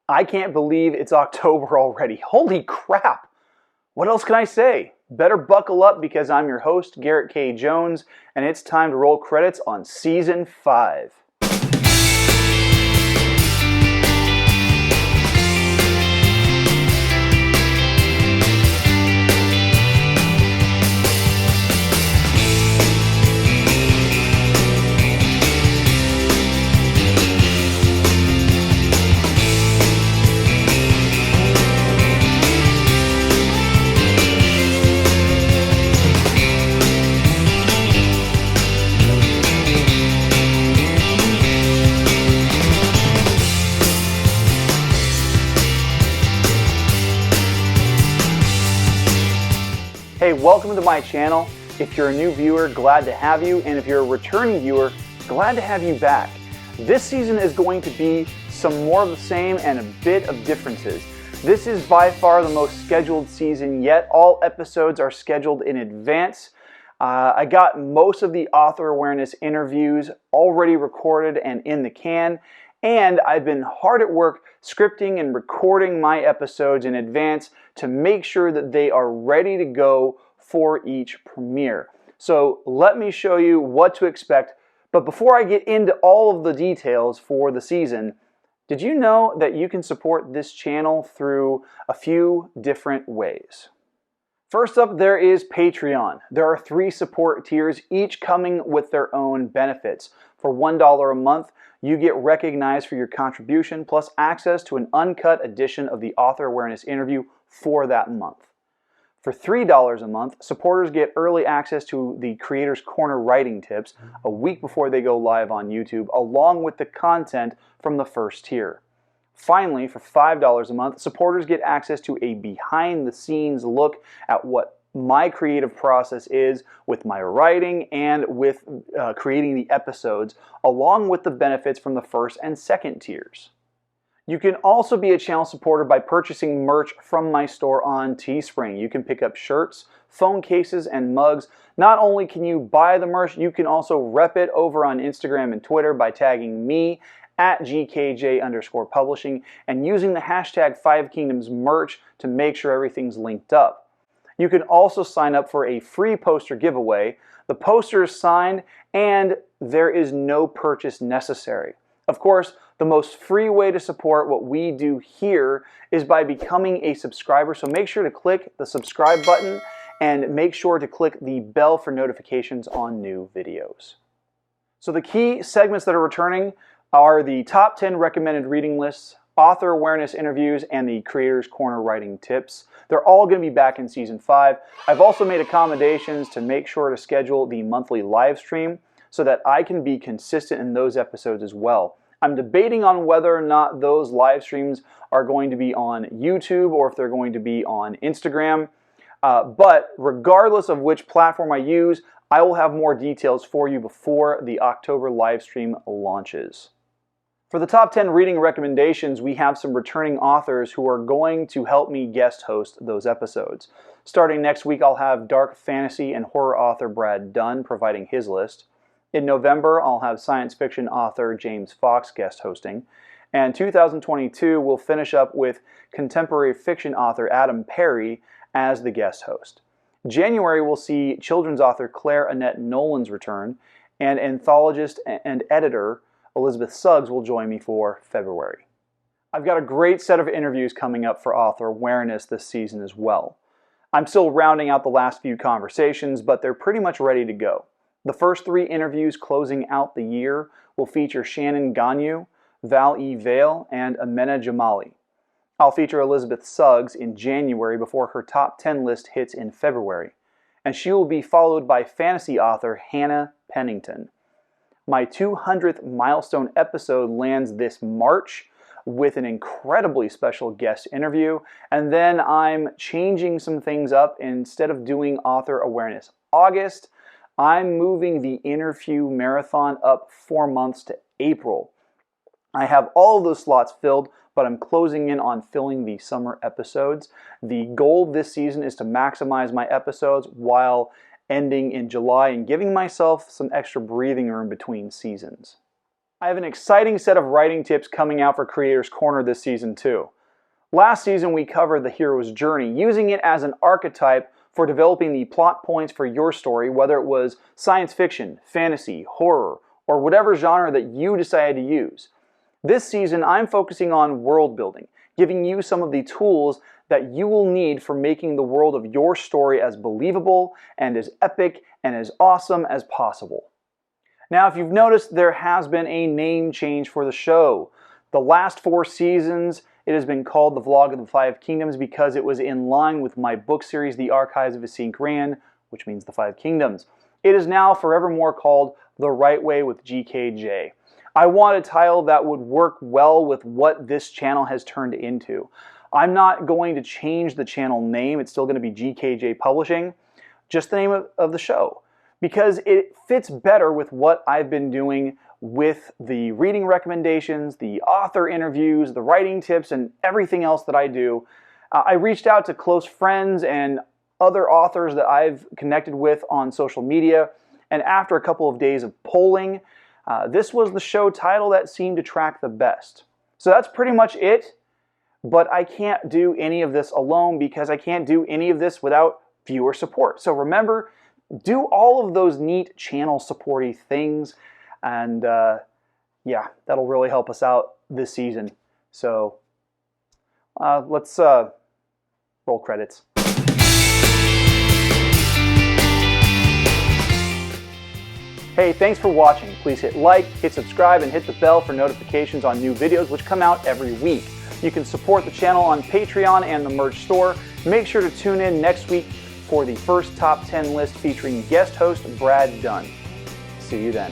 I can't believe it's October already. Holy crap! What else can I say? Better buckle up because I'm your host, Garrett K. Jones, and it's time to roll credits on Season 5. Hey, welcome to my channel. If you're a new viewer, glad to have you, and if you're a returning viewer, glad to have you back. This season is going to be some more of the same and a bit of differences. This is by far the most scheduled season yet. All episodes are scheduled in advance. I got most of the author awareness interviews already recorded and in the can, and I've been hard at work scripting and recording my episodes in advance to make sure that they are ready to go for each premiere. So let me show you what to expect. But before I get into all of the details for the season, did you know that you can support this channel through a few different ways? First up, there is Patreon. There are 3 support tiers, each coming with their own benefits. For $1 a month, you get recognized for your contribution, plus access to an uncut edition of the author awareness interview for that month. For $3 a month, supporters get early access to the Creator's Corner writing tips a week before they go live on YouTube, along with the content from the first tier. Finally, for $5 a month, supporters get access to a behind-the-scenes look at what my creative process is with my writing and with creating the episodes, along with the benefits from the first and second tiers. You can also be a channel supporter by purchasing merch from my store on Teespring. You can pick up shirts, phone cases, and mugs. Not only can you buy the merch, you can also rep it over on Instagram and Twitter by tagging me at GKJ_publishing and using the hashtag 5kingdomsmerch to make sure everything's linked up. You can also sign up for a free poster giveaway. The poster is signed and there is no purchase necessary. Of course, the most free way to support what we do here is by becoming a subscriber, so make sure to click the subscribe button and make sure to click the bell for notifications on new videos. So the key segments that are returning are the top 10 recommended reading lists, author awareness interviews, and the Creator's Corner writing tips. They're all going to be back in Season 5. I've also made accommodations to make sure to schedule the monthly live stream so that I can be consistent in those episodes as well. I'm debating on whether or not those live streams are going to be on YouTube or if they're going to be on Instagram. But regardless of which platform I use, I will have more details for you before the October live stream launches. For the top 10 reading recommendations, we have some returning authors who are going to help me guest host those episodes. Starting next week, I'll have dark fantasy and horror author Brad Dunn providing his list. In November, I'll have science fiction author James Fox guest hosting. And 2022 will finish up with contemporary fiction author Adam Perry as the guest host. January will see children's author Claire Annette Nolan's return, and anthologist and editor Elizabeth Suggs will join me for February. I've got a great set of interviews coming up for author awareness this season as well. I'm still rounding out the last few conversations, but they're pretty much ready to go. The first 3 interviews closing out the year will feature Shannon Ganyu, Val E. Vale, and Amena Jamali. I'll feature Elizabeth Suggs in January before her top 10 list hits in February, and she will be followed by fantasy author Hannah Pennington. My 200th milestone episode lands this March with an incredibly special guest interview, and then I'm changing some things up. Instead of doing Author Awareness August, I'm moving the interview marathon up 4 months to April. I have all of those slots filled, but I'm closing in on filling the summer episodes. The goal this season is to maximize my episodes while ending in July and giving myself some extra breathing room between seasons. I have an exciting set of writing tips coming out for Creators Corner this season too. Last season we covered the hero's journey, using it as an archetype for developing the plot points for your story, whether it was science fiction, fantasy, horror, or whatever genre that you decided to use. This season I'm focusing on world building, giving you some of the tools that you will need for making the world of your story as believable and as epic and as awesome as possible. Now, if you've noticed, there has been a name change for the show. The last 4 seasons, it has been called The Vlog of the Five Kingdoms because it was in line with my book series, The Archives of Essene Gran, which means the Five Kingdoms. It is now forevermore called The Right Way with GKJ. I want a title that would work well with what this channel has turned into. I'm not going to change the channel name. It's still going to be GKJ Publishing, just the name of the show, because it fits better with what I've been doing with the reading recommendations, the author interviews, the writing tips, and everything else that I do. I reached out to close friends and other authors that I've connected with on social media, and after a couple of days of polling, this was the show title that seemed to track the best. So that's pretty much it, but I can't do any of this alone because I can't do any of this without viewer support. So remember, do all of those neat channel supporty things, and yeah, that'll really help us out this season. So let's roll credits. Hey, thanks for watching. Please hit like, hit subscribe, and hit the bell for notifications on new videos which come out every week. You can support the channel on Patreon and the merch store. Make sure to tune in next week for the first top 10 list featuring guest host Brad Dunn. See you then.